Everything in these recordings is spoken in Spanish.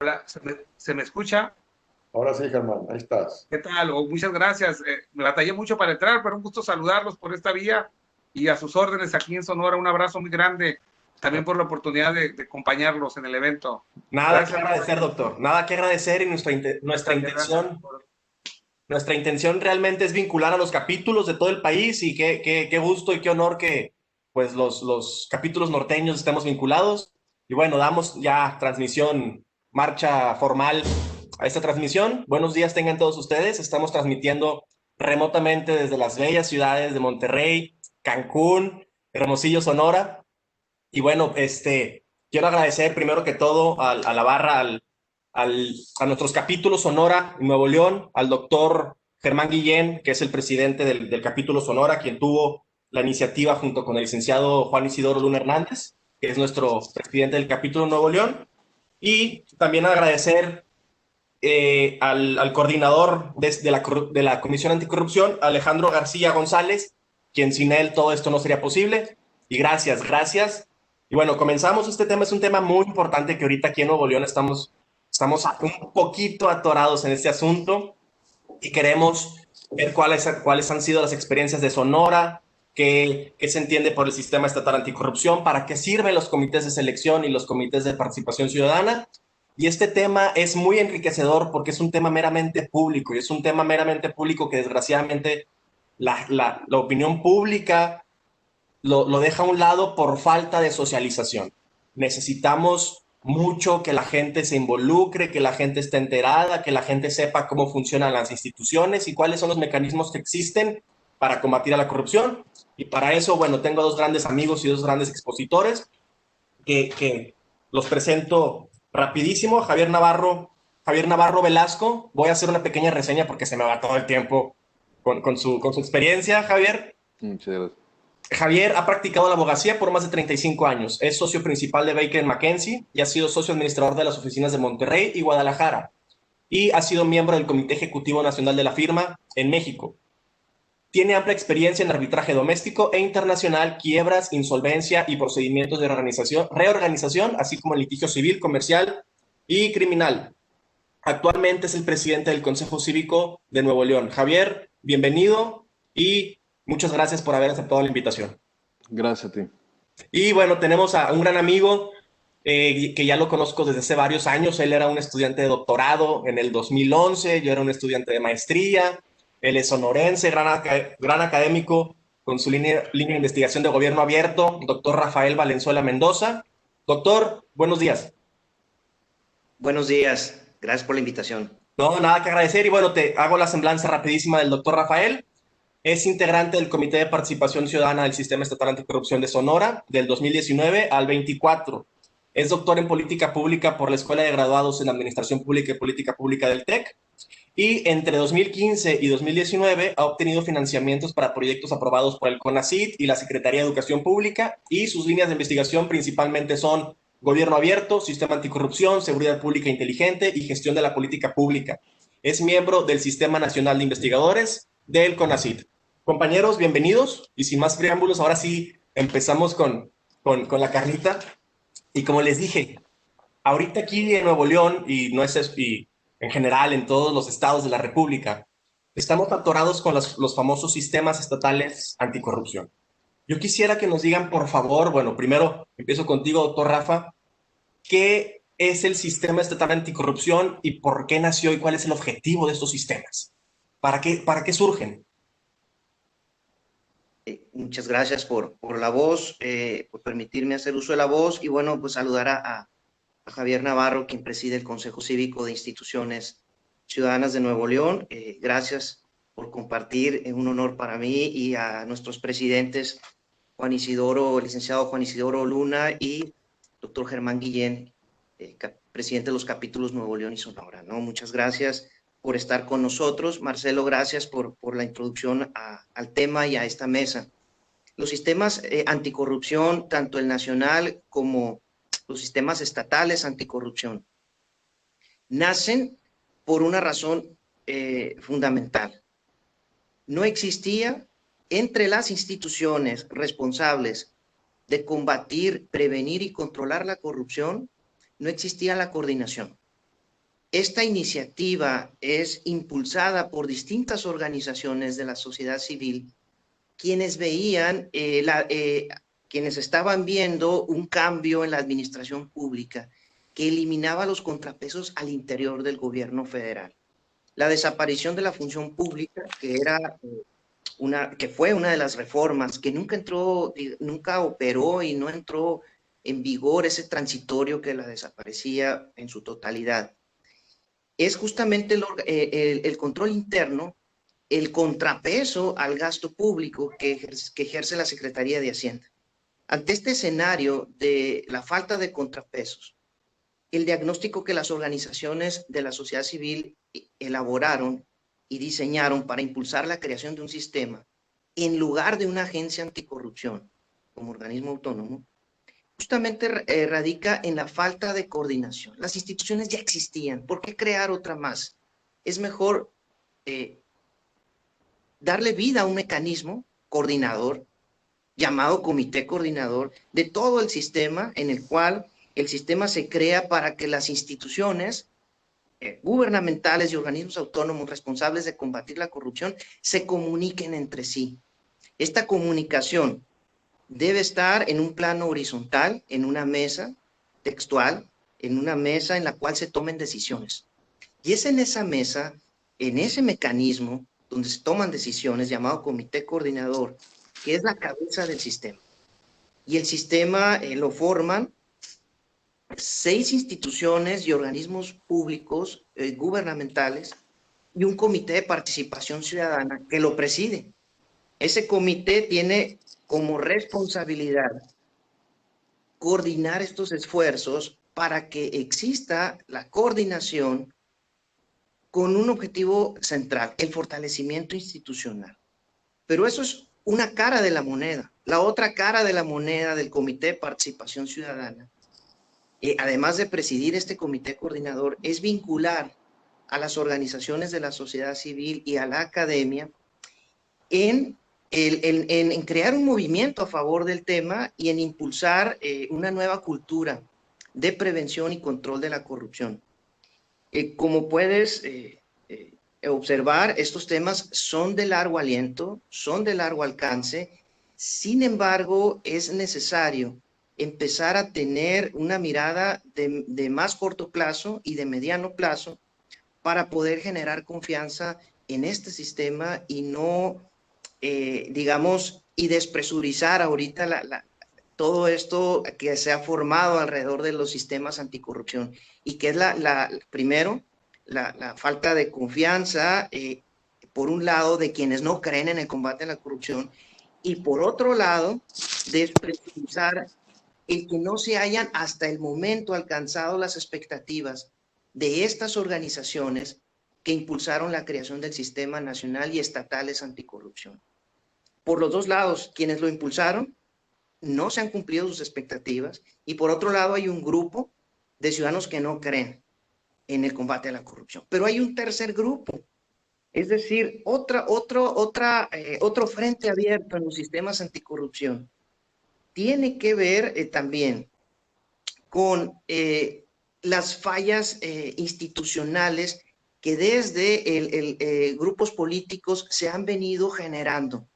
Hola, ¿se me escucha? Ahora sí, Germán, ahí estás. ¿Qué tal? Muchas gracias. Me batallé mucho para entrar, pero un gusto saludarlos por esta vía y a sus órdenes aquí en Sonora. Un abrazo muy grande también por la oportunidad de acompañarlos en el evento. Nada que Gracias, agradecer, doctor. Nada que agradecer y gracias por... nuestra intención realmente es vincular a los capítulos de todo el país y qué gusto y qué honor que pues los capítulos norteños estemos vinculados. Y bueno, damos ya transmisión, marcha formal a esta transmisión. Buenos días tengan todos ustedes. Estamos transmitiendo remotamente desde las bellas ciudades de Monterrey, Cancún, Hermosillo, Sonora. Y bueno, quiero agradecer primero que todo a la barra, a nuestros capítulos Sonora Nuevo León, al doctor Germán Guillén, que es el presidente del capítulo Sonora, quien tuvo la iniciativa junto con el licenciado Juan Isidoro Luna Hernández, que es nuestro presidente del capítulo Nuevo León. Y también agradecer al coordinador de la Comisión Anticorrupción, Alejandro García González, quien sin él todo esto no sería posible. Y gracias. Y bueno, comenzamos. Este tema es un tema muy importante que ahorita aquí en Nuevo León estamos un poquito atorados en este asunto y queremos ver cuáles han sido las experiencias de Sonora, qué se entiende por el sistema estatal anticorrupción, para qué sirven los comités de selección y los comités de participación ciudadana. Y este tema es muy enriquecedor porque es un tema meramente público y es un tema meramente público que desgraciadamente la opinión pública lo deja a un lado por falta de socialización. Necesitamos mucho que la gente se involucre, que la gente esté enterada, que la gente sepa cómo funcionan las instituciones y cuáles son los mecanismos que existen para combatir a la corrupción. Y para eso, bueno, tengo dos grandes amigos y dos grandes expositores que los presento rapidísimo. Javier Navarro Velasco. Voy a hacer una pequeña reseña porque se me va todo el tiempo con su experiencia, Javier. Muchas gracias. Javier ha practicado la abogacía por más de 35 años. Es socio principal de Baker McKenzie y ha sido socio administrador de las oficinas de Monterrey y Guadalajara. Y ha sido miembro del Comité Ejecutivo Nacional de la firma en México. Tiene amplia experiencia en arbitraje doméstico e internacional, quiebras, insolvencia y procedimientos de reorganización, así como en litigio civil, comercial y criminal. Actualmente es el presidente del Consejo Cívico de Nuevo León. Javier, bienvenido y muchas gracias por haber aceptado la invitación. Gracias a ti. Y bueno, tenemos a un gran amigo que ya lo conozco desde hace varios años. Él era un estudiante de doctorado en el 2011, yo era un estudiante de maestría. Él es sonorense, gran académico con su línea de investigación de gobierno abierto, doctor Rafael Valenzuela Mendoza. Doctor, buenos días. Buenos días, gracias por la invitación. No, nada que agradecer. Y bueno, te hago la semblanza rapidísima del doctor Rafael. Es integrante del Comité de Participación Ciudadana del Sistema Estatal Anticorrupción de Sonora del 2019 al 24. Es doctor en Política Pública por la Escuela de Graduados en Administración Pública y Política Pública del TEC. Y entre 2015 y 2019 ha obtenido financiamientos para proyectos aprobados por el CONACYT y la Secretaría de Educación Pública. Y sus líneas de investigación principalmente son gobierno abierto, sistema anticorrupción, seguridad pública inteligente y gestión de la política pública. Es miembro del Sistema Nacional de Investigadores del CONACYT. Compañeros, bienvenidos. Y sin más preámbulos, ahora sí empezamos con la carnita. Y como les dije, ahorita aquí en Nuevo León, y en general en todos los estados de la República, estamos atorados con los famosos sistemas estatales anticorrupción. Yo quisiera que nos digan, por favor, bueno, primero empiezo contigo, doctor Rafa, ¿qué es el sistema estatal anticorrupción y por qué nació y cuál es el objetivo de estos sistemas? Para qué surgen? Muchas gracias por la voz, por permitirme hacer uso de la voz y bueno, pues saludar a Javier Navarro, quien preside el Consejo Cívico de Instituciones Ciudadanas de Nuevo León. Gracias por compartir, es un honor para mí y a nuestros presidentes, el licenciado Juan Isidoro Luna y doctor Germán Guillén, presidente de los capítulos Nuevo León y Sonora, ¿no? Muchas gracias por estar con nosotros. Marcelo, gracias por la introducción al tema y a esta mesa. Los sistemas anticorrupción, tanto el nacional como los sistemas estatales anticorrupción, nacen por una razón fundamental. No existía entre las instituciones responsables de combatir, prevenir y controlar la corrupción, no existía la coordinación. esta iniciativa es impulsada por distintas organizaciones de la sociedad civil, quienes veían, quienes estaban viendo un cambio en la administración pública que eliminaba los contrapesos al interior del gobierno federal. La desaparición de la función pública, que fue una de las reformas que nunca operó y no entró en vigor ese transitorio que la desaparecía en su totalidad. Es justamente el control interno, el contrapeso al gasto público que ejerce la Secretaría de Hacienda. Ante este escenario de la falta de contrapesos, el diagnóstico que las organizaciones de la sociedad civil elaboraron y diseñaron para impulsar la creación de un sistema en lugar de una agencia anticorrupción como organismo autónomo, justamente radica en la falta de coordinación. Las instituciones ya existían, ¿por qué crear otra más? Es mejor darle vida a un mecanismo coordinador, llamado comité coordinador, de todo el sistema, en el cual el sistema se crea para que las instituciones gubernamentales y organismos autónomos responsables de combatir la corrupción se comuniquen entre sí. Esta comunicación debe estar en un plano horizontal, en una mesa textual, en una mesa en la cual se tomen decisiones. Y es en esa mesa, en ese mecanismo donde se toman decisiones, llamado comité coordinador, que es la cabeza del sistema. Y el sistema lo forman 6 instituciones y organismos públicos gubernamentales y un comité de participación ciudadana que lo preside. Ese comité tiene como responsabilidad coordinar estos esfuerzos para que exista la coordinación con un objetivo central, el fortalecimiento institucional. Pero eso es una cara de la moneda. La otra cara de la moneda del Comité de Participación Ciudadana, además de presidir este comité coordinador, es vincular a las organizaciones de la sociedad civil y a la academia en crear un movimiento a favor del tema y en impulsar una nueva cultura de prevención y control de la corrupción. Como puedes observar, estos temas son de largo aliento, son de largo alcance. Sin embargo, es necesario empezar a tener una mirada de más corto plazo y de mediano plazo para poder generar confianza en este sistema y no, digamos, y despresurizar ahorita todo esto que se ha formado alrededor de los sistemas anticorrupción y que es primero, la falta de confianza, por un lado, de quienes no creen en el combate a la corrupción y por otro lado, despresurizar el que no se hayan hasta el momento alcanzado las expectativas de estas organizaciones que impulsaron la creación del Sistema Nacional y Estatales Anticorrupción. Por los dos lados, quienes lo impulsaron no se han cumplido sus expectativas y por otro lado hay un grupo de ciudadanos que no creen en el combate a la corrupción. Pero hay un tercer grupo, es decir, otro frente abierto en los sistemas anticorrupción. Tiene que ver también con las fallas institucionales que desde grupos políticos se han venido generando,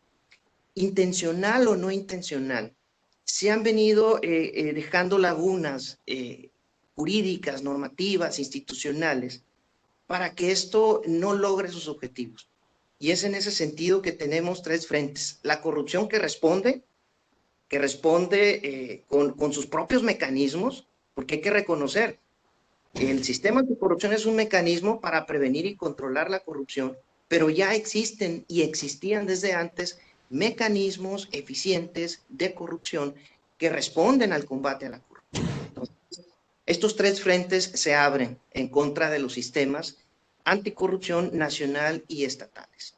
intencional o no intencional. Se han venido dejando lagunas jurídicas, normativas, institucionales, para que esto no logre sus objetivos. Y es en ese sentido que tenemos 3 frentes. La corrupción que responde con sus propios mecanismos, porque hay que reconocer, el sistema anticorrupción es un mecanismo para prevenir y controlar la corrupción, pero ya existen y existían desde antes mecanismos eficientes de corrupción que responden al combate a la corrupción. Entonces, estos 3 frentes se abren en contra de los sistemas anticorrupción nacional y estatales.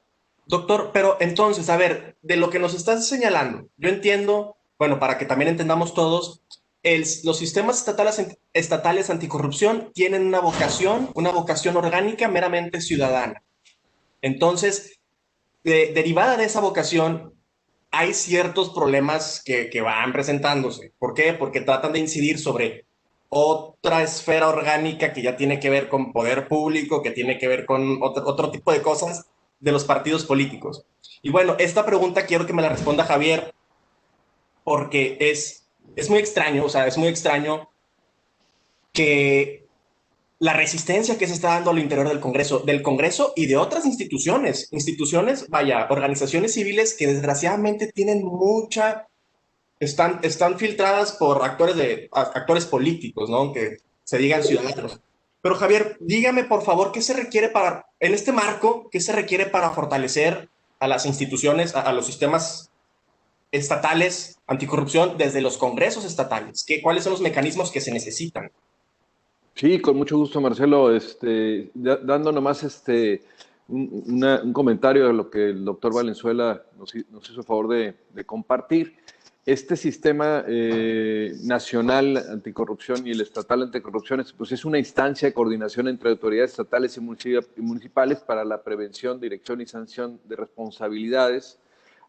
Doctor, pero entonces, a ver, de lo que nos estás señalando, yo entiendo, bueno, para que también entendamos todos, los sistemas estatales anticorrupción tienen una vocación orgánica meramente ciudadana. Entonces, derivada de esa vocación, hay ciertos problemas que van presentándose. ¿Por qué? Porque tratan de incidir sobre otra esfera orgánica que ya tiene que ver con poder público, que tiene que ver con otro tipo de cosas de los partidos políticos. Y bueno, esta pregunta quiero que me la responda Javier, porque es muy extraño, o sea, es muy extraño que la resistencia que se está dando al interior del Congreso y de otras instituciones, vaya, organizaciones civiles que desgraciadamente tienen están filtradas por actores políticos, ¿no? Que se digan ciudadanos. Pero Javier, dígame por favor, ¿qué se requiere en este marco, qué se requiere para fortalecer a las instituciones, a los sistemas estatales anticorrupción desde los congresos estatales? ¿Cuáles son los mecanismos que se necesitan? Sí, con mucho gusto, Marcelo. Dando nomás un comentario de lo que el doctor Valenzuela nos hizo favor de compartir. Este sistema nacional anticorrupción y el estatal anticorrupción pues es una instancia de coordinación entre autoridades estatales y municipales para la prevención, dirección y sanción de responsabilidades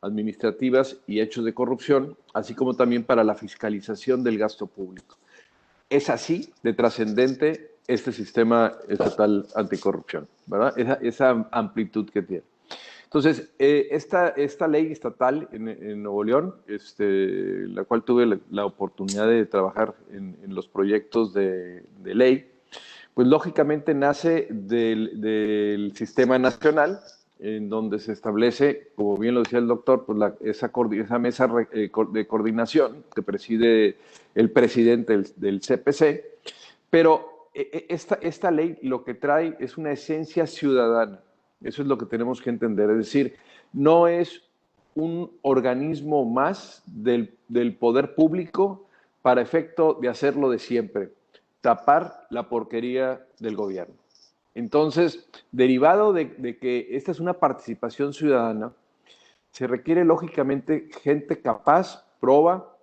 administrativas y hechos de corrupción, así como también para la fiscalización del gasto público. Es así de trascendente este sistema estatal anticorrupción, ¿verdad? Esa amplitud que tiene. Entonces, esta ley estatal en Nuevo León, la cual tuve la oportunidad de trabajar en los proyectos de ley, pues lógicamente nace del sistema nacional, en donde se establece, como bien lo decía el doctor, pues esa mesa de coordinación que preside el presidente del CPC, pero esta ley lo que trae es una esencia ciudadana. Eso es lo que tenemos que entender, es decir, no es un organismo más del poder público para efecto de hacerlo de siempre, tapar la porquería del gobierno. Entonces, derivado de que esta es una participación ciudadana, se requiere lógicamente gente capaz, proba,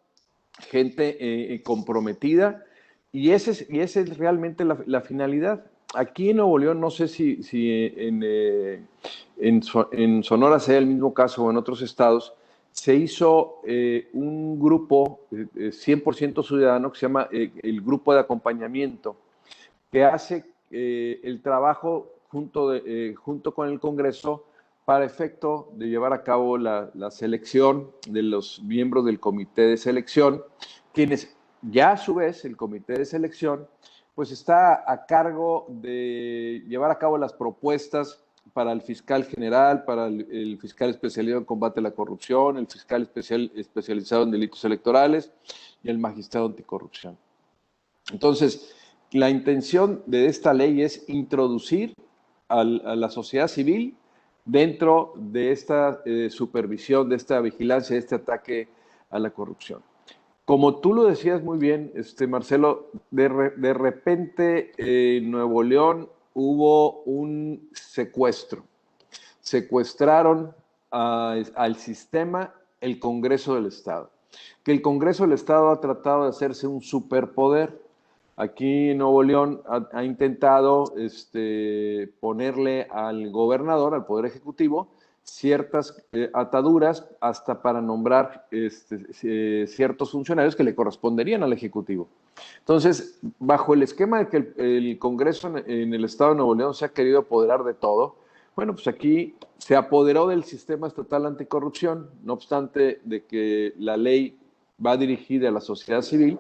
gente comprometida, y esa es realmente la finalidad. Aquí en Nuevo León, no sé si en Sonora sea el mismo caso o en otros estados, se hizo un grupo 100% ciudadano que se llama el Grupo de Acompañamiento, que hace el trabajo junto con el Congreso para efecto de llevar a cabo la selección de los miembros del comité de selección, quienes ya a su vez el comité de selección pues está a cargo de llevar a cabo las propuestas para el fiscal general, para el fiscal especializado en combate a la corrupción, el fiscal especializado en delitos electorales y el magistrado anticorrupción. Entonces, la intención de esta ley es introducir a la sociedad civil dentro de esta supervisión, de esta vigilancia, de este ataque a la corrupción. Como tú lo decías muy bien, Marcelo, de repente en Nuevo León hubo un secuestro. Secuestraron al sistema el Congreso del Estado. Que el Congreso del Estado ha tratado de hacerse un superpoder. Aquí en Nuevo León ha intentado ponerle al gobernador, al Poder Ejecutivo, ciertas ataduras hasta para nombrar ciertos funcionarios que le corresponderían al Ejecutivo. Entonces, bajo el esquema de que el Congreso en el Estado de Nuevo León se ha querido apoderar de todo, bueno, pues aquí se apoderó del sistema estatal anticorrupción, no obstante de que la ley va dirigida a la sociedad civil,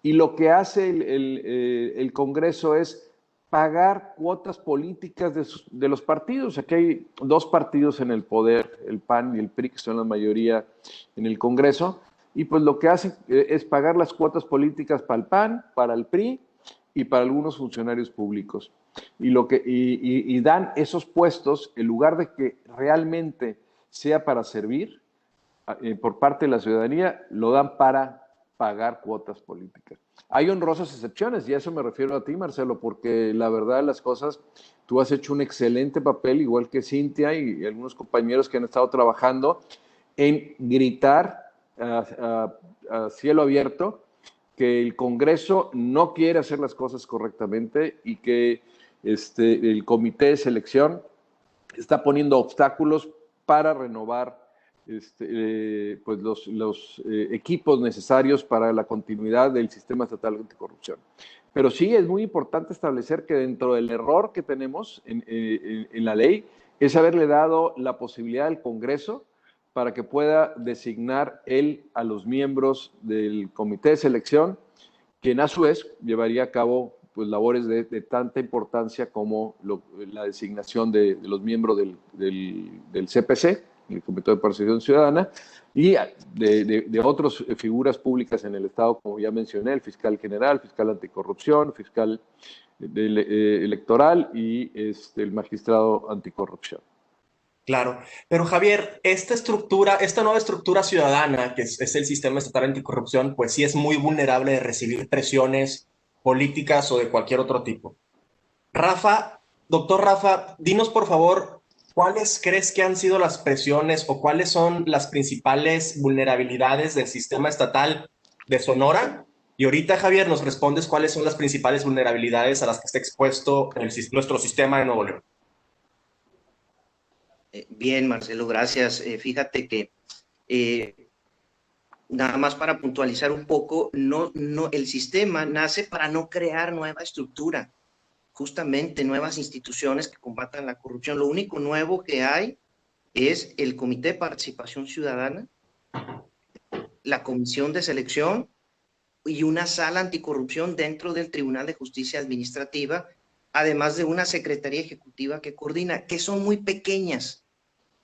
y lo que hace el Congreso es pagar cuotas políticas de los partidos. Aquí hay dos partidos en el poder, el PAN y el PRI, que son la mayoría en el Congreso, y pues lo que hace es pagar las cuotas políticas para el PAN, para el PRI y para algunos funcionarios públicos. Y dan esos puestos, en lugar de que realmente sea para servir por parte de la ciudadanía, lo dan para pagar cuotas políticas. Hay honrosas excepciones, y a eso me refiero a ti, Marcelo, porque la verdad de las cosas, tú has hecho un excelente papel, igual que Cintia y algunos compañeros que han estado trabajando en gritar a cielo abierto que el Congreso no quiere hacer las cosas correctamente y que el comité de selección está poniendo obstáculos para renovar pues los equipos necesarios para la continuidad del sistema estatal anticorrupción. Pero sí es muy importante establecer que dentro del error que tenemos en la ley es haberle dado la posibilidad al Congreso para que pueda designar él a los miembros del comité de selección, quien a su vez llevaría a cabo pues, labores de tanta importancia como la designación de los miembros del CPC, el Comité de Participación Ciudadana, y de otras figuras públicas en el Estado, como ya mencioné, el fiscal general, fiscal anticorrupción, fiscal electoral y el magistrado anticorrupción. Claro, pero Javier, esta nueva estructura ciudadana, que es el sistema estatal anticorrupción, pues sí es muy vulnerable de recibir presiones políticas o de cualquier otro tipo. Doctor Rafa, dinos por favor, ¿cuáles crees que han sido las presiones o cuáles son las principales vulnerabilidades del sistema estatal de Sonora? Y ahorita, Javier, nos respondes cuáles son las principales vulnerabilidades a las que está expuesto nuestro sistema de Nuevo León. Bien, Marcelo, gracias. Fíjate que nada más para puntualizar un poco, el sistema nace para no crear nueva estructura, justamente nuevas instituciones que combatan la corrupción. Lo único nuevo que hay es el Comité de Participación Ciudadana, la Comisión de Selección y una sala anticorrupción dentro del Tribunal de Justicia Administrativa, además de una secretaría ejecutiva que coordina, que son muy pequeñas.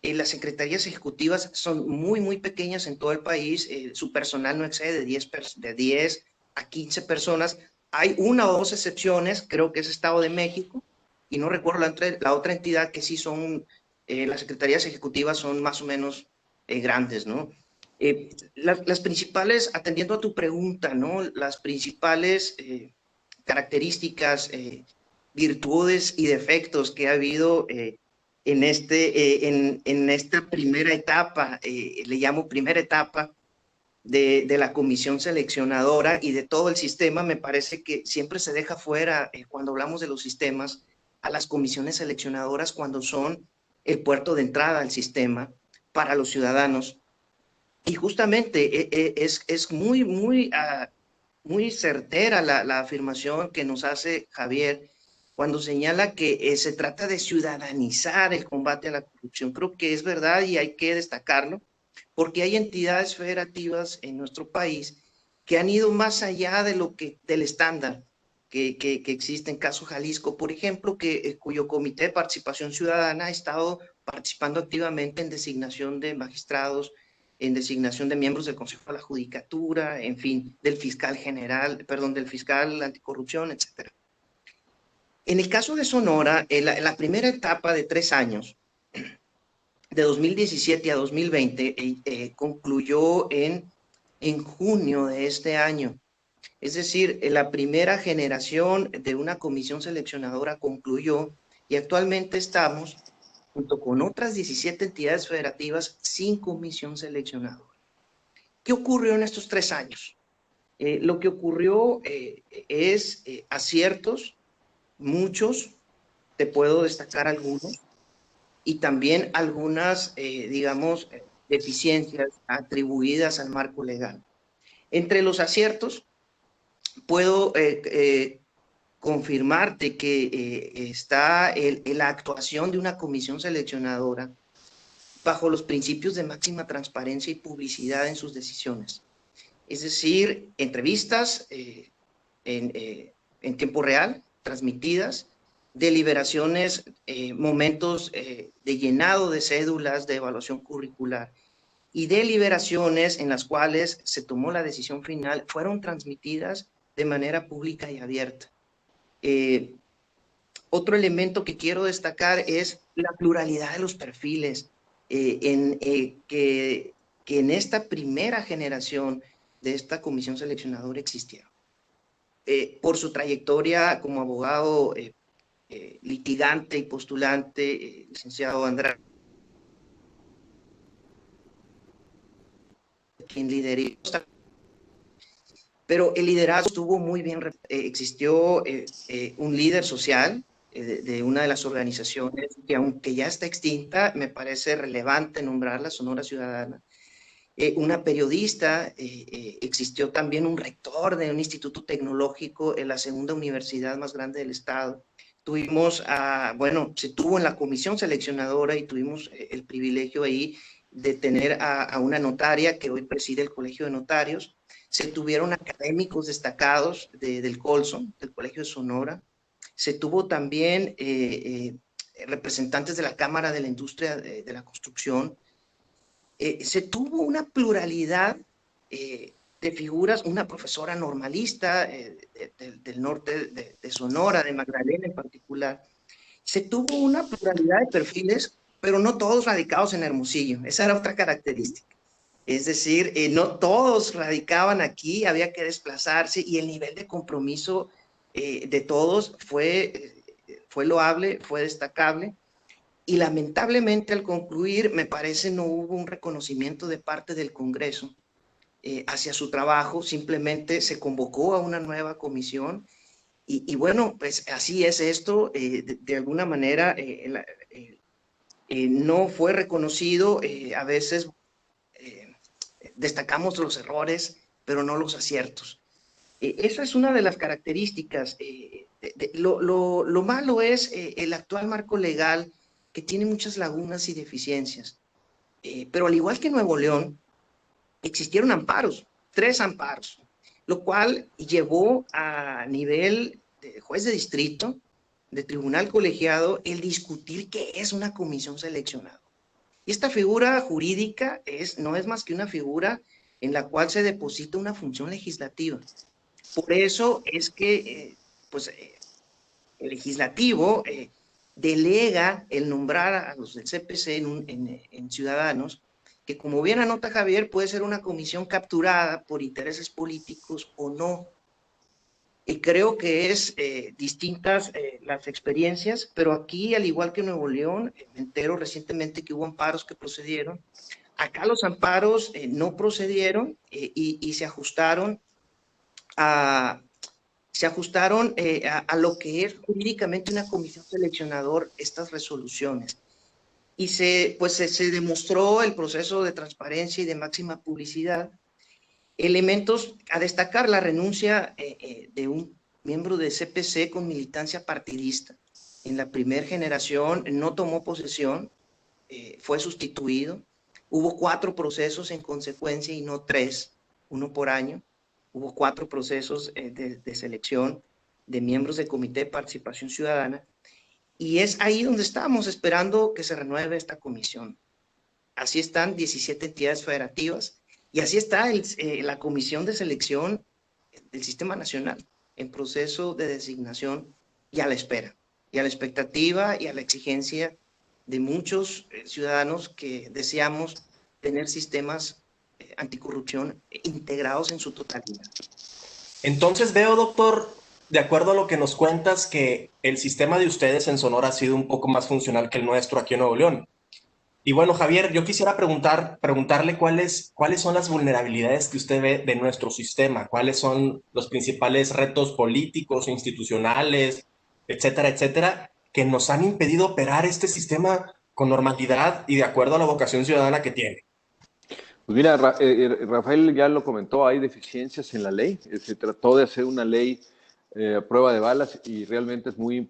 Las secretarías ejecutivas son muy pequeñas en todo el país. Su personal no excede de 10 a 15 personas. Hay una o dos excepciones, creo que es Estado de México, y no recuerdo la otra entidad que sí son, las secretarías ejecutivas son más o menos grandes, ¿no? Las principales, atendiendo a tu pregunta, ¿no? Las principales características, virtudes y defectos que ha habido en esta primera etapa, le llamo primera etapa de la comisión seleccionadora y de todo el sistema. Me parece que siempre se deja fuera, cuando hablamos de los sistemas, a las comisiones seleccionadoras cuando son el puerto de entrada al sistema para los ciudadanos. Y justamente es muy certera la afirmación que nos hace Javier cuando señala que se trata de ciudadanizar el combate a la corrupción. Creo que es verdad y hay que destacarlo, porque hay entidades federativas en nuestro país que han ido más allá del estándar que existe en caso Jalisco, por ejemplo, cuyo Comité de Participación Ciudadana ha estado participando activamente en designación de magistrados, en designación de miembros del Consejo de la Judicatura, en fin, del fiscal anticorrupción, etcétera. En el caso de Sonora, la primera etapa de 3 años, de 2017 a 2020, concluyó en junio de este año. Es decir, la primera generación de una comisión seleccionadora concluyó y actualmente estamos, junto con otras 17 entidades federativas, sin comisión seleccionadora. ¿Qué ocurrió en estos 3 años? Lo que ocurrió es aciertos, muchos, te puedo destacar algunos, y también algunas, digamos, deficiencias atribuidas al marco legal. Entre los aciertos, puedo confirmarte que está la actuación de una comisión seleccionadora bajo los principios de máxima transparencia y publicidad en sus decisiones. Es decir, entrevistas en tiempo real, transmitidas, deliberaciones, momentos de llenado de cédulas de evaluación curricular y deliberaciones en las cuales se tomó la decisión final fueron transmitidas de manera pública y abierta. Otro elemento que quiero destacar es la pluralidad de los perfiles que en esta primera generación de esta comisión seleccionadora existieron. Por su trayectoria como abogado litigante y postulante, licenciado Andrade, quien lideró, pero el liderazgo estuvo muy bien, existió un líder social de una de las organizaciones que, aunque ya está extinta, me parece relevante nombrarla, Sonora Ciudadana. Una periodista, existió también un rector de un instituto tecnológico en la segunda universidad más grande del estado. Tuvimos, bueno, se tuvo en la comisión seleccionadora y tuvimos el privilegio ahí de tener a una notaria que hoy preside el Colegio de Notarios. Se tuvieron académicos destacados del Colson, del Colegio de Sonora. Se tuvo también representantes de la Cámara de la Industria de la Construcción. Se tuvo una pluralidad de figuras, una profesora normalista del norte de Sonora, de Magdalena en particular. Se tuvo una pluralidad de perfiles, pero no todos radicados en Hermosillo. Esa era otra característica. Es decir, no todos radicaban aquí, había que desplazarse y el nivel de compromiso de todos fue loable, fue destacable. Y lamentablemente al concluir, me parece, no hubo un reconocimiento de parte del Congreso hacia su trabajo, simplemente se convocó a una nueva comisión y bueno, pues así es esto, de alguna manera no fue reconocido, a veces destacamos los errores, pero no los aciertos. Esa es una de las características. Lo malo es el actual marco legal, que tiene muchas lagunas y deficiencias. Pero al igual que Nuevo León, existieron amparos, 3 amparos, lo cual llevó a nivel de juez de distrito, de tribunal colegiado, el discutir qué es una comisión seleccionada. Y esta figura jurídica no es más que una figura en la cual se deposita una función legislativa. Por eso es que el legislativo delega el nombrar a los del CPC en ciudadanos, que como bien anota Javier, puede ser una comisión capturada por intereses políticos o no. Y creo que es distintas las experiencias, pero aquí, al igual que Nuevo León, me entero recientemente que hubo amparos que procedieron. Acá los amparos no procedieron y se ajustaron a lo que es jurídicamente una comisión seleccionador, estas resoluciones. Y se demostró el proceso de transparencia y de máxima publicidad. Elementos a destacar: la renuncia de un miembro de CPC con militancia partidista. En la primera generación no tomó posesión, fue sustituido. Hubo 4 procesos en consecuencia y no 3, 1 por año. Hubo 4 procesos de selección de miembros del Comité de Participación Ciudadana, y es ahí donde estamos esperando que se renueve esta comisión. Así están 17 entidades federativas, y así está la comisión de selección del Sistema Nacional, en proceso de designación y a la espera, y a la expectativa y a la exigencia de muchos ciudadanos que deseamos tener sistemas anticorrupción integrados en su totalidad. Entonces veo, doctor, de acuerdo a lo que nos cuentas, que el sistema de ustedes en Sonora ha sido un poco más funcional que el nuestro aquí en Nuevo León. Y bueno, Javier, yo quisiera preguntarle cuáles son las vulnerabilidades que usted ve de nuestro sistema, cuáles son los principales retos políticos, institucionales, etcétera, etcétera, que nos han impedido operar este sistema con normalidad y de acuerdo a la vocación ciudadana que tiene. Pues mira, Rafael ya lo comentó, hay deficiencias en la ley. Se trató de hacer una ley a prueba de balas y realmente es muy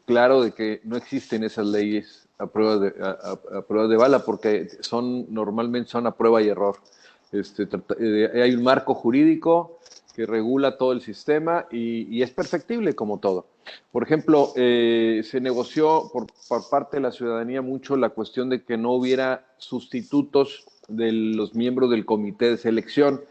claro de que no existen esas leyes a prueba de bala, porque normalmente son a prueba y error. Hay un marco jurídico que regula todo el sistema y es perfectible como todo. Por ejemplo, se negoció por parte de la ciudadanía mucho la cuestión de que no hubiera sustitutos de los miembros del comité de selección,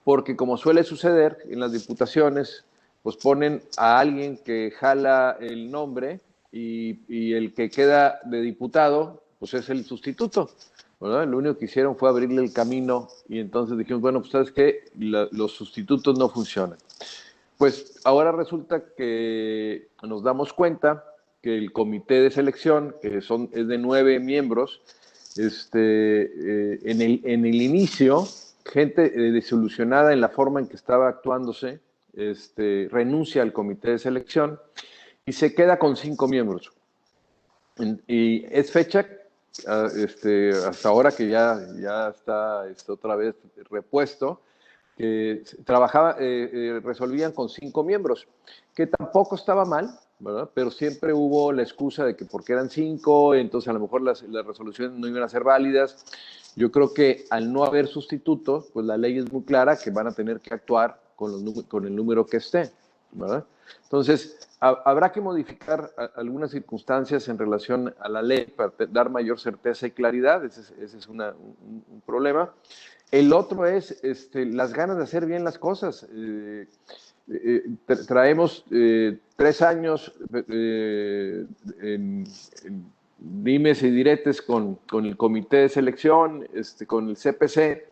porque como suele suceder en las diputaciones, pues ponen a alguien que jala el nombre y el que queda de diputado, pues es el sustituto, ¿verdad? Lo único que hicieron fue abrirle el camino y entonces dijimos, bueno, pues ¿sabes qué? Los sustitutos no funcionan. Pues ahora resulta que nos damos cuenta que el comité de selección, que es de 9 miembros, en el inicio, gente desilusionada en la forma en que estaba actuándose, renuncia al comité de selección y se queda con 5 miembros. Y es fecha, hasta ahora que ya está otra vez repuesto, que resolvían con 5 miembros, que tampoco estaba mal, ¿verdad? Pero siempre hubo la excusa de que porque eran 5, entonces a lo mejor las resoluciones no iban a ser válidas. Yo creo que al no haber sustitutos, pues la ley es muy clara que van a tener que actuar con el número que esté, ¿verdad? Entonces, habrá que modificar algunas circunstancias en relación a la ley para dar mayor certeza y claridad. Ese es un problema. El otro es las ganas de hacer bien las cosas. Traemos 3 años en dimes y diretes con el comité de selección, con el CPC.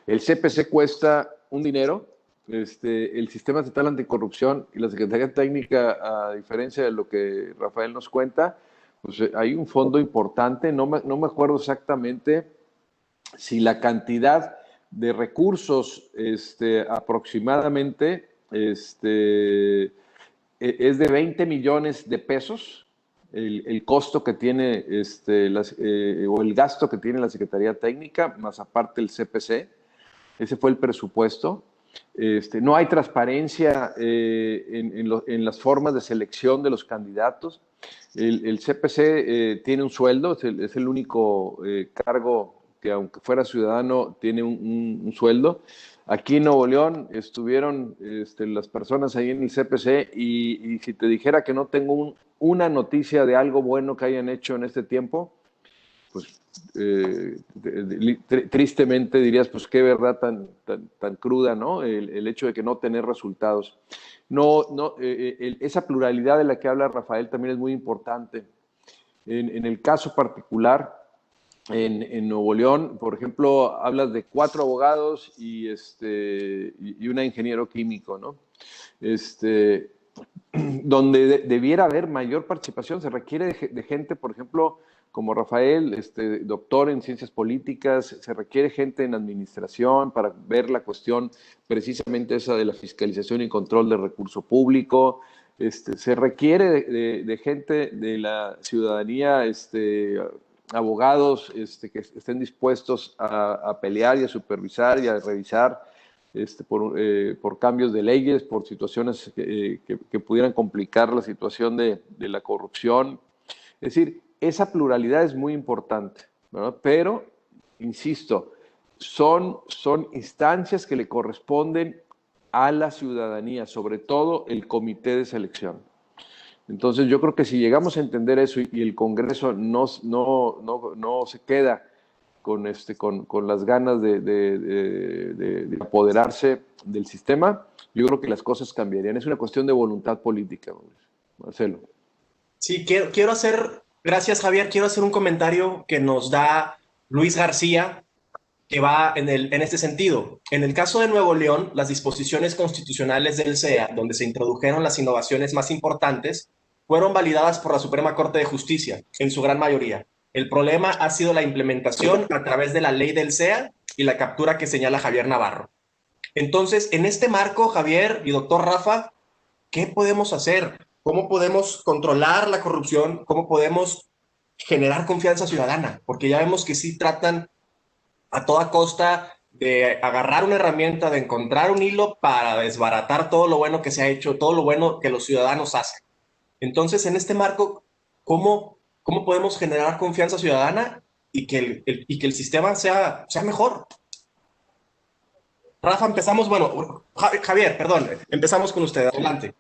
El CPC cuesta un dinero. El Sistema Estatal Anticorrupción y la Secretaría Técnica, a diferencia de lo que Rafael nos cuenta, pues hay un fondo importante. No me acuerdo exactamente si la cantidad de recursos aproximadamente es de 20 millones de pesos, el costo que tiene o el gasto que tiene la Secretaría Técnica, más aparte el CPC. Ese fue el presupuesto. No hay transparencia en las formas de selección de los candidatos. El CPC tiene un sueldo, es el único cargo que, aunque fuera ciudadano, tiene un sueldo. Aquí en Nuevo León estuvieron las personas ahí en el CPC y si te dijera que no tengo una noticia de algo bueno que hayan hecho en este tiempo, pues tristemente dirías, pues qué verdad tan cruda, ¿no? El hecho de que no tener resultados. Esa pluralidad de la que habla Rafael también es muy importante. En el caso particular, en Nuevo León, por ejemplo, hablas de 4 abogados y un ingeniero químico, ¿no? Donde debiera haber mayor participación, se requiere de gente, por ejemplo, como Rafael, doctor en ciencias políticas, se requiere gente en administración para ver la cuestión precisamente esa de la fiscalización y control del recurso público. Se requiere de gente de la ciudadanía, abogados que estén dispuestos a pelear y a supervisar y a revisar por cambios de leyes, por situaciones que pudieran complicar la situación de la corrupción. Es decir, esa pluralidad es muy importante, ¿verdad? Pero, insisto, son instancias que le corresponden a la ciudadanía, sobre todo el comité de selección. Entonces, yo creo que si llegamos a entender eso y el Congreso no se queda con las ganas de apoderarse del sistema, yo creo que las cosas cambiarían. Es una cuestión de voluntad política, Marcelo. Sí, gracias Javier, quiero hacer un comentario que nos da Luis García, que va en este sentido. En el caso de Nuevo León, las disposiciones constitucionales del CEA, donde se introdujeron las innovaciones más importantes, fueron validadas por la Suprema Corte de Justicia, en su gran mayoría. El problema ha sido la implementación a través de la ley del CEA y la captura que señala Javier Navarro. Entonces, en este marco, Javier y doctor Rafa, ¿qué podemos hacer? ¿Cómo podemos controlar la corrupción? ¿Cómo podemos generar confianza ciudadana? Porque ya vemos que sí tratan a toda costa de agarrar una herramienta, de encontrar un hilo para desbaratar todo lo bueno que se ha hecho, todo lo bueno que los ciudadanos hacen. Entonces, en este marco, ¿cómo podemos generar confianza ciudadana y que el sistema sea mejor? Rafa, empezamos, bueno, Javier, perdón, empezamos con usted, adelante.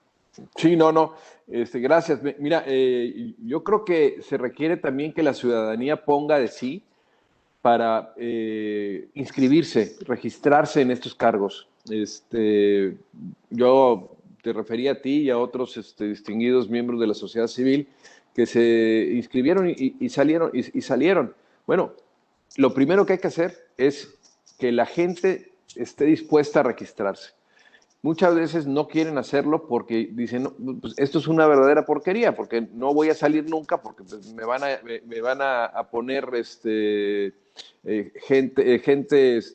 Sí, no, gracias. Mira, yo creo que se requiere también que la ciudadanía ponga de sí para inscribirse, registrarse en estos cargos. Yo te refería a ti y a otros distinguidos miembros de la sociedad civil que se inscribieron y salieron. Bueno, lo primero que hay que hacer es que la gente esté dispuesta a registrarse. Muchas veces no quieren hacerlo porque dicen, no, pues esto es una verdadera porquería, porque no voy a salir nunca, porque pues, me van a poner gente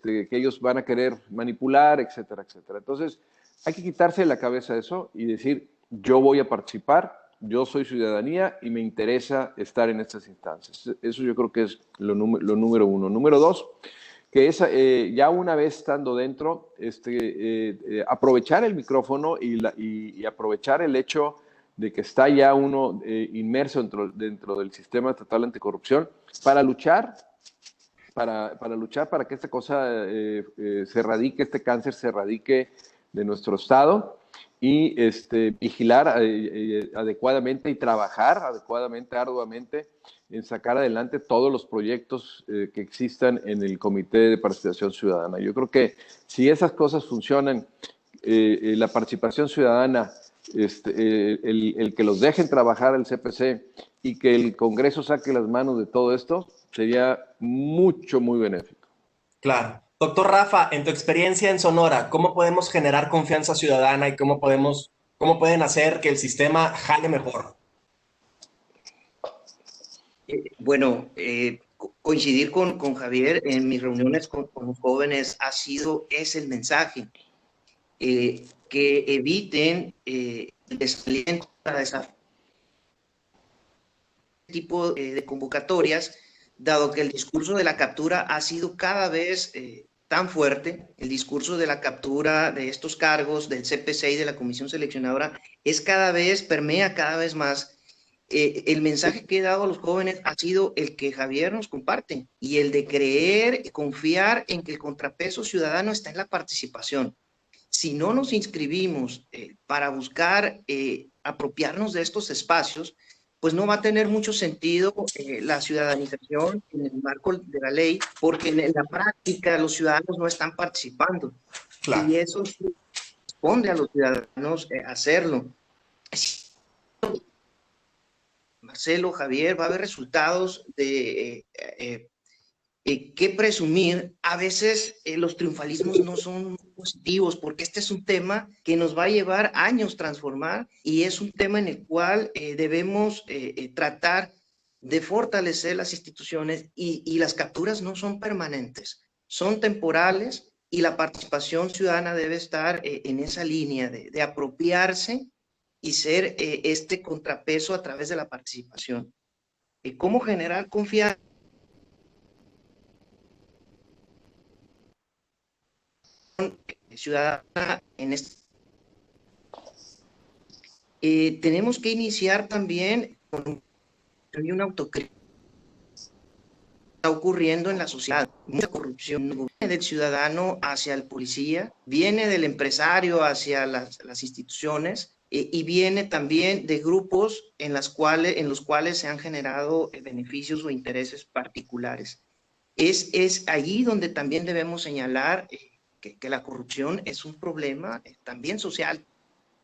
que ellos van a querer manipular, etcétera, etcétera. Entonces, hay que quitarse de la cabeza eso y decir, yo voy a participar, yo soy ciudadanía y me interesa estar en estas instancias. Eso yo creo que es lo número uno. Número dos, que es ya una vez estando dentro, aprovechar el micrófono y aprovechar el hecho de que está ya uno inmerso dentro del sistema estatal anticorrupción para luchar para que esta cosa se erradique, este cáncer se erradique de nuestro estado y vigilar adecuadamente y trabajar adecuadamente, arduamente, en sacar adelante todos los proyectos que existan en el Comité de Participación Ciudadana. Yo creo que si esas cosas funcionan, la participación ciudadana, el que los dejen trabajar el CPC y que el Congreso saque las manos de todo esto, sería muy benéfico. Claro. Doctor Rafa, en tu experiencia en Sonora, ¿cómo podemos generar confianza ciudadana y cómo pueden hacer que el sistema jale mejor? Bueno, coincidir con Javier en mis reuniones con los jóvenes es el mensaje, que eviten el desaliento a ese tipo de convocatorias, dado que el discurso de la captura ha sido cada vez tan fuerte. El discurso de la captura de estos cargos del CPC y de la Comisión Seleccionadora permea cada vez más. El mensaje que he dado a los jóvenes ha sido el que Javier nos comparte, y el de creer y confiar en que el contrapeso ciudadano está en la participación. Si no nos inscribimos para buscar apropiarnos de estos espacios, pues no va a tener mucho sentido la ciudadanización en el marco de la ley, porque en la práctica los ciudadanos no están participando. Claro. Y eso responde a los ciudadanos hacerlo. Marcelo, Javier, va a haber resultados de que presumir. A veces los triunfalismos no son positivos, porque este es un tema que nos va a llevar años transformar, y es un tema en el cual debemos tratar de fortalecer las instituciones, y las capturas no son permanentes, son temporales, y la participación ciudadana debe estar en esa línea de apropiarse y ser este contrapeso a través de la participación. ¿Cómo generar confianza ciudadana en este? Tenemos que iniciar también con una autocrítica. Está ocurriendo en la sociedad mucha corrupción, viene del ciudadano hacia el policía, viene del empresario hacia las instituciones, y viene también de grupos en los cuales se han generado beneficios o intereses particulares. Es allí donde también debemos señalar que la corrupción es un problema también social,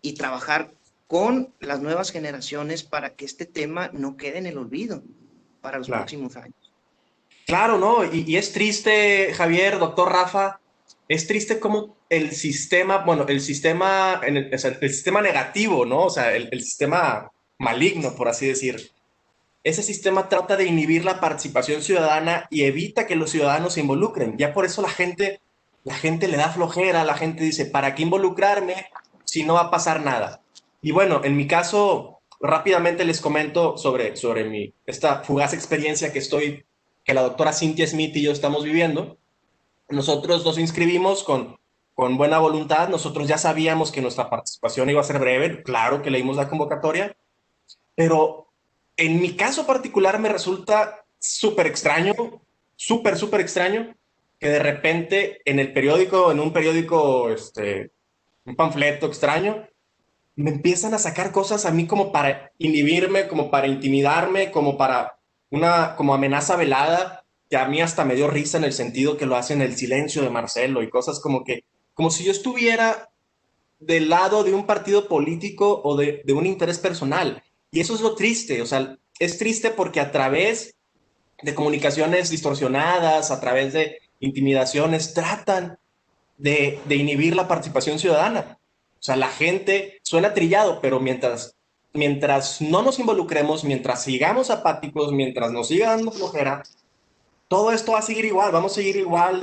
y trabajar con las nuevas generaciones para que este tema no quede en el olvido para los próximos años. Claro, ¿no? Y es triste, Javier, doctor Rafa, es triste como el sistema negativo, ¿no? O sea, el sistema maligno, por así decir. Ese sistema trata de inhibir la participación ciudadana y evita que los ciudadanos se involucren. Ya por eso la gente le da flojera, la gente dice, ¿para qué involucrarme si no va a pasar nada? Y bueno, en mi caso, rápidamente les comento sobre esta fugaz experiencia que la doctora Cynthia Smith y yo estamos viviendo. Nosotros nos inscribimos con buena voluntad. Nosotros ya sabíamos que nuestra participación iba a ser breve. Claro que leímos la convocatoria, pero en mi caso particular me resulta súper extraño, súper extraño, que de repente en un periódico, un panfleto extraño, me empiezan a sacar cosas a mí como para inhibirme, como para intimidarme, como amenaza velada, que a mí hasta me dio risa en el sentido que lo hacen el silencio de Marcelo y cosas como si yo estuviera del lado de un partido político o de un interés personal. Y eso es lo triste, o sea, es triste porque a través de comunicaciones distorsionadas, a través de intimidaciones, tratan de inhibir la participación ciudadana. O sea, la gente, suena trillado, pero mientras no nos involucremos, mientras sigamos apáticos, mientras nos siga dando flojera, todo esto va a seguir igual, vamos a seguir igual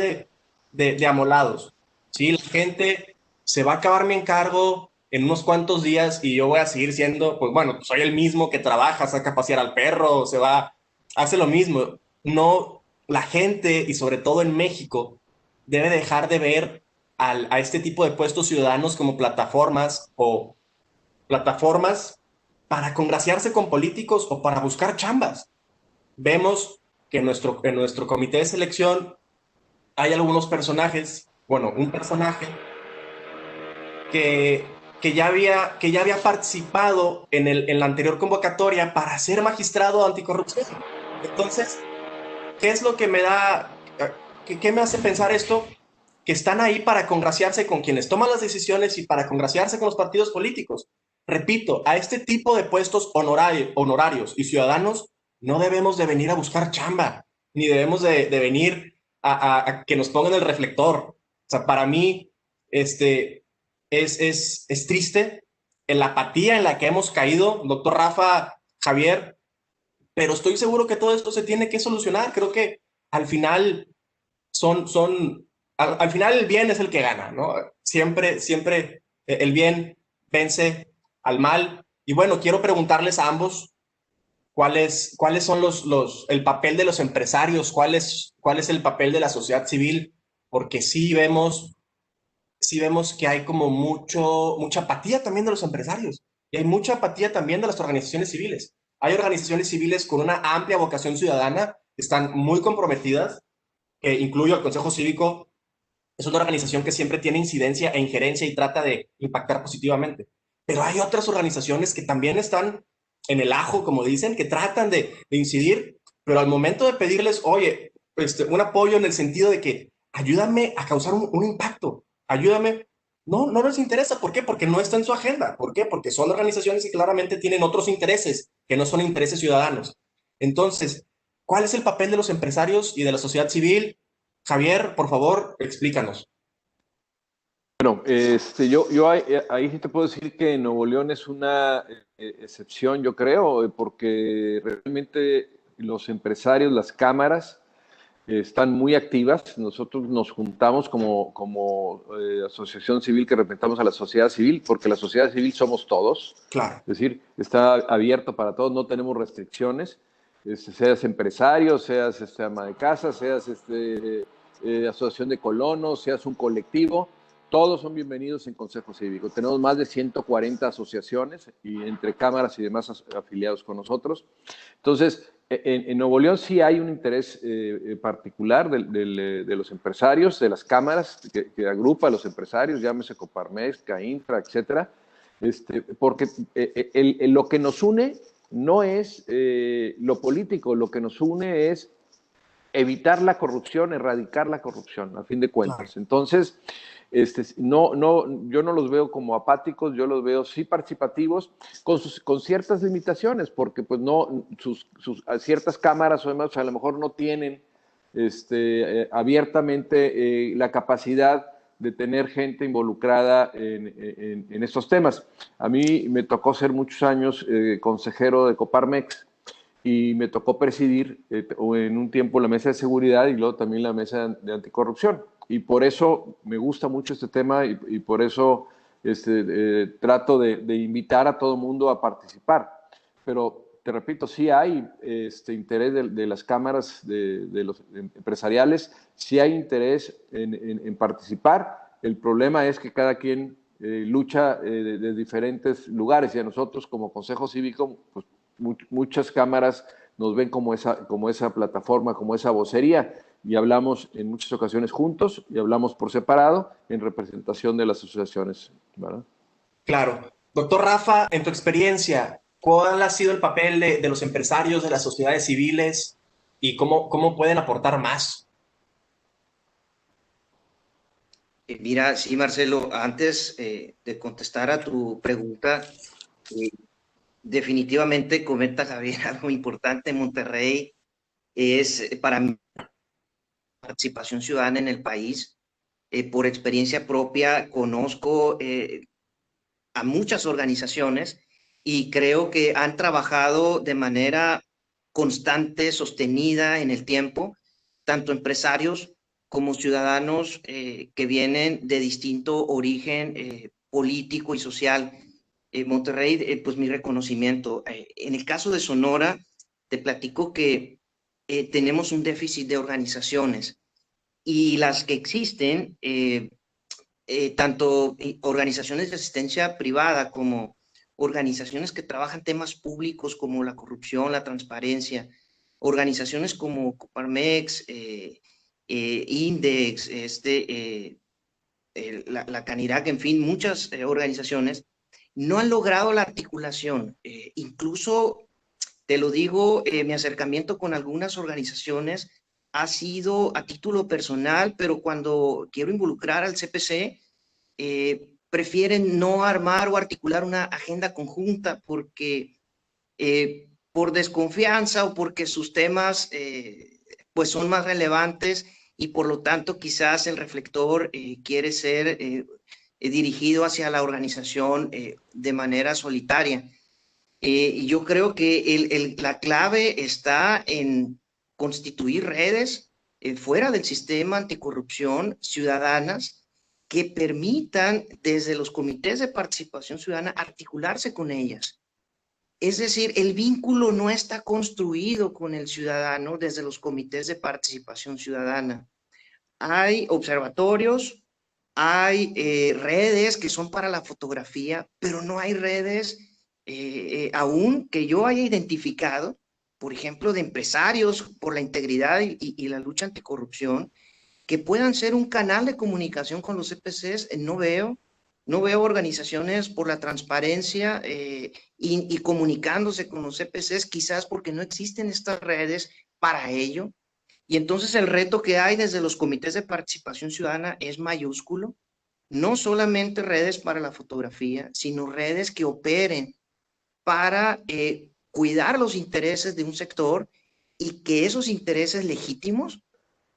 de amolados. ¿Sí? La gente se va a acabar mi encargo, en unos cuantos días y yo voy a seguir siendo, pues bueno, soy el mismo que trabaja, saca a pasear al perro, se va, hace lo mismo. No, la gente, y sobre todo en México, debe dejar de ver a este tipo de puestos ciudadanos como plataformas o plataformas para congraciarse con políticos o para buscar chambas. Vemos que en nuestro comité de selección hay algunos personajes, bueno, un personaje que ya había participado en la anterior convocatoria para ser magistrado anticorrupción. Entonces, ¿qué es lo que me da, qué me hace pensar esto? Que están ahí para congraciarse con quienes toman las decisiones y para congraciarse con los partidos políticos. Repito, a este tipo de puestos honorarios y ciudadanos no debemos de venir a buscar chamba, ni debemos de venir a que nos pongan el reflector. O sea, para mí, es triste en la apatía en la que hemos caído, doctor Rafa, Javier, pero estoy seguro que todo esto se tiene que solucionar. Creo que al final al final el bien es el que gana, ¿no? Siempre, siempre el bien vence al mal. Y bueno, quiero preguntarles a ambos cuáles son el papel de los empresarios, cuál es el papel de la sociedad civil, porque sí vemos que hay como mucha apatía también de los empresarios y hay mucha apatía también de las organizaciones civiles. Hay organizaciones civiles con una amplia vocación ciudadana, están muy comprometidas, que incluyo al Consejo Cívico, es una organización que siempre tiene incidencia e injerencia y trata de impactar positivamente. Pero hay otras organizaciones que también están en el ajo, como dicen, que tratan de incidir, pero al momento de pedirles, oye, un apoyo en el sentido de que ayúdame a causar un impacto, ayúdame, no les interesa. ¿Por qué? Porque no está en su agenda. ¿Por qué? Porque son organizaciones que claramente tienen otros intereses, que no son intereses ciudadanos. Entonces, ¿cuál es el papel de los empresarios y de la sociedad civil? Javier, por favor, explícanos. Bueno, yo ahí sí te puedo decir que Nuevo León es una excepción, yo creo, porque realmente los empresarios, las cámaras, están muy activas. Nosotros nos juntamos como asociación civil que representamos a la sociedad civil, porque la sociedad civil somos todos. Claro. Es decir, está abierto para todos, no tenemos restricciones. Seas empresario, seas ama de casa, seas asociación de colonos, seas un colectivo, todos son bienvenidos en Consejo Cívico. Tenemos más de 140 asociaciones y entre cámaras y demás afiliados con nosotros. Entonces, en Nuevo León sí hay un interés particular de los empresarios, de las cámaras que agrupa a los empresarios, llámese Coparmex, CAINFRA, etcétera, porque lo que nos une no es lo político, lo que nos une es evitar la corrupción, erradicar la corrupción, a fin de cuentas. Claro. Entonces, yo no los veo como apáticos, yo los veo sí participativos, con ciertas limitaciones, porque pues ciertas cámaras o demás a lo mejor no tienen abiertamente la capacidad de tener gente involucrada en estos temas. A mí me tocó ser muchos años consejero de Coparmex, y me tocó presidir en un tiempo la mesa de seguridad y luego también la mesa de anticorrupción. Y por eso me gusta mucho este tema y por eso trato de invitar a todo el mundo a participar. Pero te repito, sí hay interés de las cámaras de los empresariales, sí hay interés en participar. El problema es que cada quien lucha de diferentes lugares y a nosotros como Consejo Cívico, pues, muchas cámaras nos ven como esa plataforma, como esa vocería, y hablamos en muchas ocasiones juntos y hablamos por separado en representación de las asociaciones, ¿verdad? Claro. Doctor Rafa, en tu experiencia, ¿cuál ha sido el papel de los empresarios, de las sociedades civiles y cómo pueden aportar más? Mira, sí, Marcelo, antes de contestar a tu pregunta, definitivamente comenta Javier algo importante en Monterrey, es para mí participación ciudadana en el país. Por experiencia propia conozco a muchas organizaciones y creo que han trabajado de manera constante, sostenida en el tiempo, tanto empresarios como ciudadanos que vienen de distinto origen político y social. Monterrey, pues mi reconocimiento. En el caso de Sonora, te platico que tenemos un déficit de organizaciones y las que existen, tanto organizaciones de asistencia privada como organizaciones que trabajan temas públicos como la corrupción, la transparencia, organizaciones como Coparmex, Index, la Canirac, en fin, muchas organizaciones no han logrado la articulación. Incluso, te lo digo, mi acercamiento con algunas organizaciones ha sido a título personal, pero cuando quiero involucrar al CPC, prefieren no armar o articular una agenda conjunta porque por desconfianza o porque sus temas pues son más relevantes y por lo tanto quizás el reflector quiere ser dirigido hacia la organización de manera solitaria. Y yo creo que la clave está en constituir redes fuera del sistema anticorrupción ciudadanas que permitan desde los comités de participación ciudadana articularse con ellas. Es decir, el vínculo no está construido con el ciudadano desde los comités de participación ciudadana. Hay observatorios, hay redes que son para la fotografía, pero no hay redes aún que yo haya identificado, por ejemplo, de empresarios por la integridad y la lucha anticorrupción, que puedan ser un canal de comunicación con los CPCs. No veo organizaciones por la transparencia y comunicándose con los CPCs, quizás porque no existen estas redes para ello. Y entonces el reto que hay desde los comités de participación ciudadana es mayúsculo. No solamente redes para la fotografía, sino redes que operen para cuidar los intereses de un sector y que esos intereses legítimos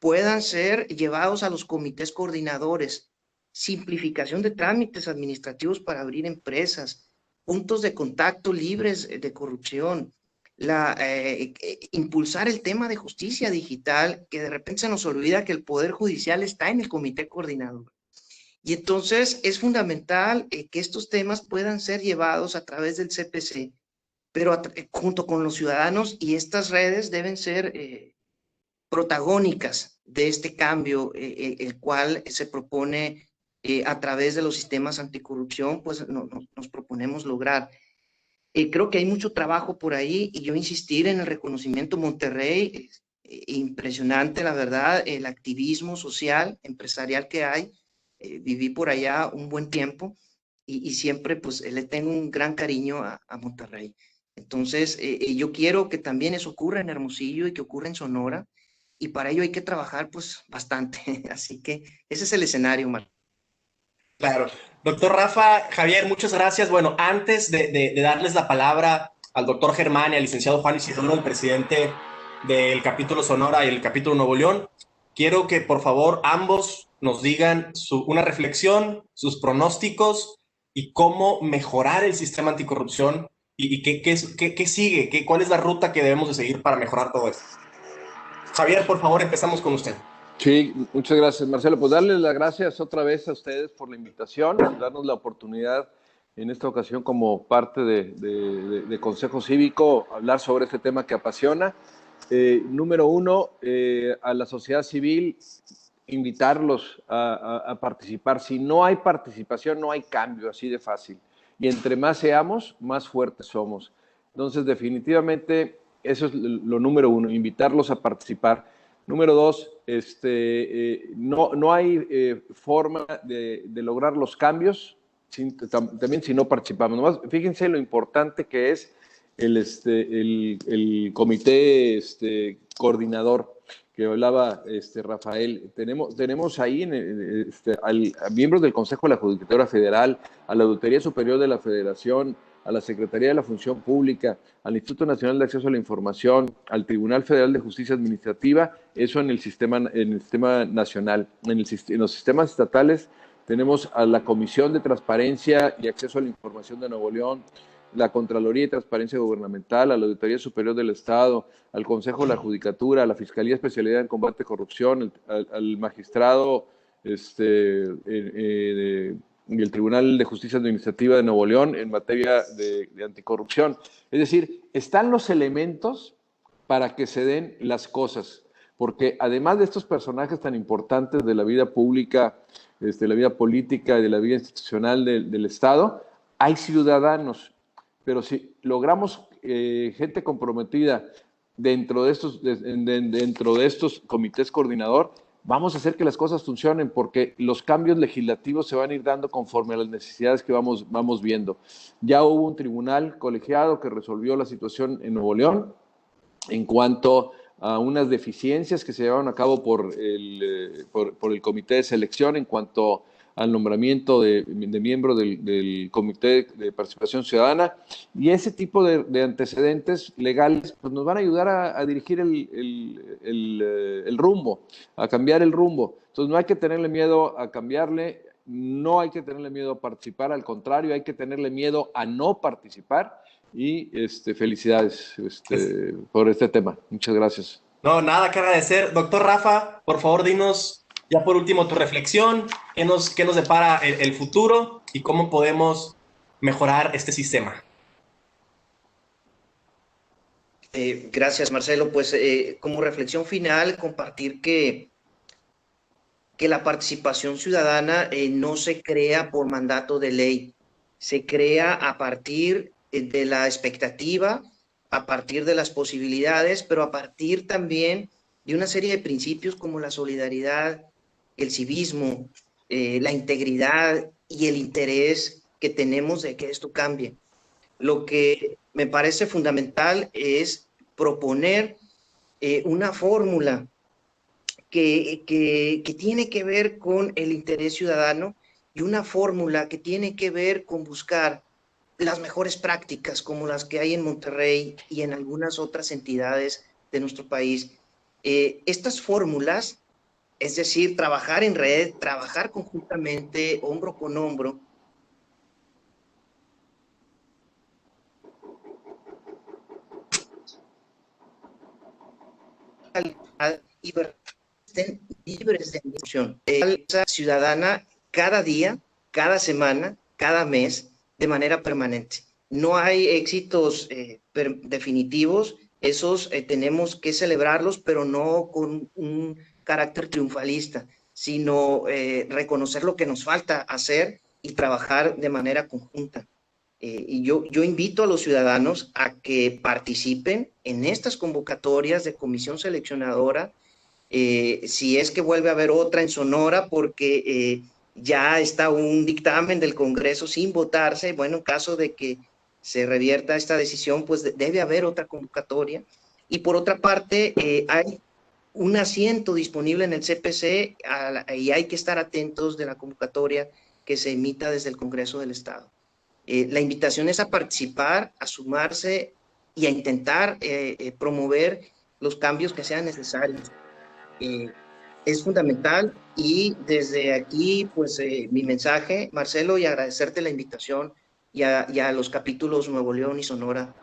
puedan ser llevados a los comités coordinadores. Simplificación de trámites administrativos para abrir empresas, puntos de contacto libres de corrupción, impulsar el tema de justicia digital, que de repente se nos olvida que el Poder Judicial está en el comité coordinador. Y entonces es fundamental que estos temas puedan ser llevados a través del CPC, pero junto con los ciudadanos, y estas redes deben ser protagónicas de este cambio, el cual se propone a través de los sistemas anticorrupción, pues nos proponemos lograr. Creo que hay mucho trabajo por ahí y yo insistir en el reconocimiento Monterrey, impresionante la verdad, el activismo social, empresarial que hay. Viví por allá un buen tiempo y siempre pues le tengo un gran cariño a Monterrey. Entonces yo quiero que también eso ocurra en Hermosillo y que ocurra en Sonora y para ello hay que trabajar pues bastante. Así que ese es el escenario, Marco. Claro. Doctor Rafa, Javier, muchas gracias. Bueno, antes de darles la palabra al doctor Germán y al licenciado Juan Isidoro, el presidente del capítulo Sonora y el capítulo Nuevo León, quiero que por favor ambos nos digan una reflexión, sus pronósticos y cómo mejorar el sistema anticorrupción y qué sigue, cuál es la ruta que debemos de seguir para mejorar todo esto. Javier, por favor, empezamos con usted. Sí, muchas gracias, Marcelo. Pues darles las gracias otra vez a ustedes por la invitación, darnos la oportunidad en esta ocasión como parte de Consejo Cívico, hablar sobre este tema que apasiona. Número uno, a la sociedad civil, invitarlos a participar. Si no hay participación, no hay cambio, así de fácil. Y entre más seamos, más fuertes somos. Entonces, definitivamente, eso es lo número uno, invitarlos a participar. Número dos, no hay forma de lograr los cambios también si no participamos. Nomás, fíjense lo importante que es el comité coordinador que hablaba Rafael. Tenemos ahí a miembros del Consejo de la Judicatura Federal, a la Auditoría Superior de la Federación, a la Secretaría de la Función Pública, al Instituto Nacional de Acceso a la Información, al Tribunal Federal de Justicia Administrativa, eso en el sistema nacional. En los sistemas estatales tenemos a la Comisión de Transparencia y Acceso a la Información de Nuevo León, la Contraloría de Transparencia Gubernamental, a la Auditoría Superior del Estado, al Consejo de la Judicatura, a la Fiscalía Especializada en Combate a Corrupción, al magistrado el Tribunal de Justicia Administrativa de Nuevo León en materia de anticorrupción. Es decir, están los elementos para que se den las cosas, porque además de estos personajes tan importantes de la vida pública, de la vida política y de la vida institucional del Estado, hay ciudadanos, pero si logramos gente comprometida dentro de estos comités coordinador, vamos a hacer que las cosas funcionen, porque los cambios legislativos se van a ir dando conforme a las necesidades que vamos viendo. Ya hubo un tribunal colegiado que resolvió la situación en Nuevo León en cuanto a unas deficiencias que se llevaron a cabo por el comité de selección en cuanto al nombramiento de miembro del Comité de Participación Ciudadana, y ese tipo de antecedentes legales pues nos van a ayudar a dirigir el rumbo, a cambiar el rumbo. Entonces no hay que tenerle miedo a cambiarle, no hay que tenerle miedo a participar, al contrario, hay que tenerle miedo a no participar, y felicidades por este tema. Muchas gracias. No, nada que agradecer. Doctor Rafa, por favor, dinos ya por último tu reflexión, qué nos depara el futuro y cómo podemos mejorar este sistema. Gracias, Marcelo. Pues como reflexión final, compartir que la participación ciudadana no se crea por mandato de ley, se crea a partir de la expectativa, a partir de las posibilidades, pero a partir también de una serie de principios como la solidaridad, el civismo, la integridad y el interés que tenemos de que esto cambie. Lo que me parece fundamental es proponer una fórmula que tiene que ver con el interés ciudadano y una fórmula que tiene que ver con buscar las mejores prácticas como las que hay en Monterrey y en algunas otras entidades de nuestro país. Estas fórmulas, es decir, trabajar en red, trabajar conjuntamente, hombro con hombro, y estén libres de corrupción. Ciudadana cada día, cada semana, cada mes, de manera permanente. No hay éxitos definitivos, esos tenemos que celebrarlos, pero no con un carácter triunfalista, sino reconocer lo que nos falta hacer y trabajar de manera conjunta. Y yo invito a los ciudadanos a que participen en estas convocatorias de comisión seleccionadora, si es que vuelve a haber otra en Sonora, porque ya está un dictamen del Congreso sin votarse. Bueno, en caso de que se revierta esta decisión, pues debe haber otra convocatoria. Y por otra parte, hay un asiento disponible en el CPC y hay que estar atentos de la convocatoria que se emita desde el Congreso del Estado. La invitación es a participar, a sumarse y a intentar promover los cambios que sean necesarios. Es fundamental, y desde aquí, pues mi mensaje, Marcelo, y agradecerte la invitación y a los capítulos Nuevo León y Sonora.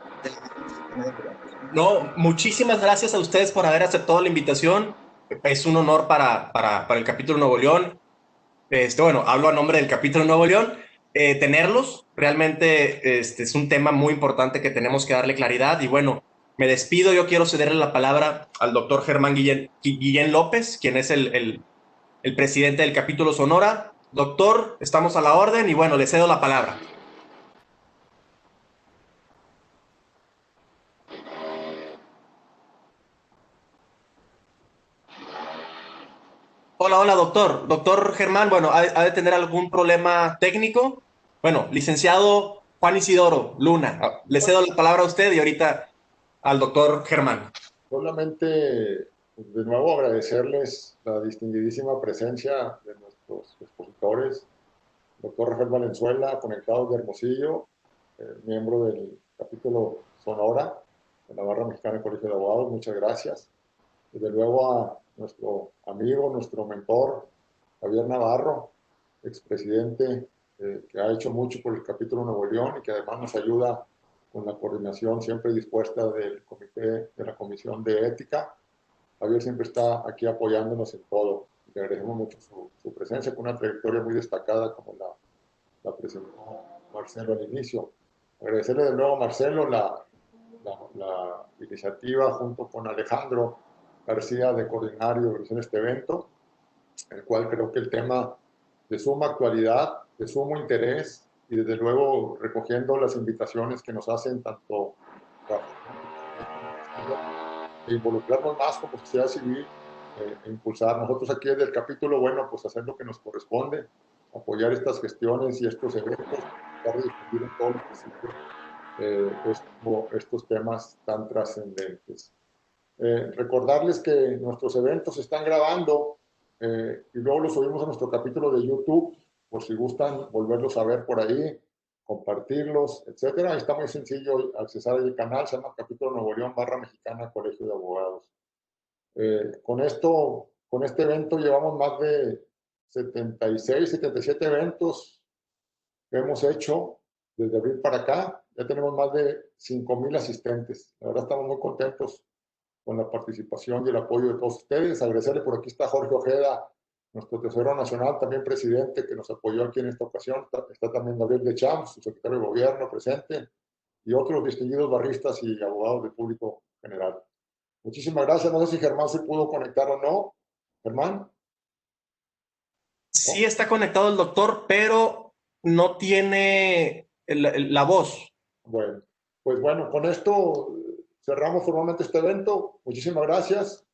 No, muchísimas gracias a ustedes por haber aceptado la invitación. Es un honor para el capítulo Nuevo León. Bueno, hablo a nombre del capítulo Nuevo León. Tenerlos realmente es un tema muy importante que tenemos que darle claridad. Y bueno, me despido. Yo quiero cederle la palabra al doctor Germán Guillén López, quien es el presidente del capítulo Sonora. Doctor, estamos a la orden y bueno, le cedo la palabra. Hola, doctor. Doctor Germán, bueno, ha de tener algún problema técnico. Bueno, licenciado Juan Isidoro Luna, le cedo la palabra a usted y ahorita al doctor Germán. Solamente, de nuevo, agradecerles la distinguidísima presencia de nuestros expositores, doctor Rafael Valenzuela, conectados de Hermosillo, miembro del capítulo Sonora de la Barra Mexicana del Colegio de Abogados. Muchas gracias. Desde luego a nuestro amigo, nuestro mentor, Javier Navarro, expresidente, que ha hecho mucho por el capítulo Nuevo León y que además nos ayuda con la coordinación siempre dispuesta del comité, de la Comisión de Ética. Javier siempre está aquí apoyándonos en todo. Le agradecemos mucho su presencia, con una trayectoria muy destacada como la la presentó Marcelo al inicio. Agradecerle de nuevo a Marcelo la iniciativa junto con Alejandro García de coordinar y organizar este evento, el cual creo que el tema de suma actualidad, de sumo interés y desde luego recogiendo las invitaciones que nos hacen tanto de involucrarnos más como sociedad civil e impulsar. Nosotros aquí desde el capítulo, bueno, pues hacer lo que nos corresponde, apoyar estas gestiones y estos eventos, tratar de difundir en todo lo posible estos temas tan trascendentes. Recordarles que nuestros eventos se están grabando y luego los subimos a nuestro capítulo de YouTube, por si gustan volverlos a ver por ahí, compartirlos, etcétera. Ahí está muy sencillo accesar el canal, se llama Capítulo Nuevo León /Mexicana Colegio de Abogados. Con este evento llevamos más de 76, 77 eventos que hemos hecho desde abril para acá. Ya tenemos más de 5,000 asistentes. La verdad estamos muy contentos con la participación y el apoyo de todos ustedes. Agradecerle, por aquí está Jorge Ojeda, nuestro tesorero nacional, también presidente, que nos apoyó aquí en esta ocasión. Está también Gabriel de Champs, su secretario de gobierno presente, y otros distinguidos barristas y abogados del público general. Muchísimas gracias. No sé si Germán se pudo conectar o no. Germán. Sí está conectado el doctor, pero no tiene la voz. Bueno, pues bueno, con esto cerramos formalmente este evento. Muchísimas gracias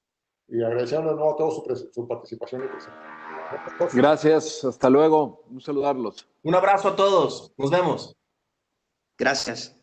y agradeciendo de nuevo a todos su participación y presencia. Gracias, hasta luego. Un saludarlos. Un abrazo a todos. Nos vemos. Gracias.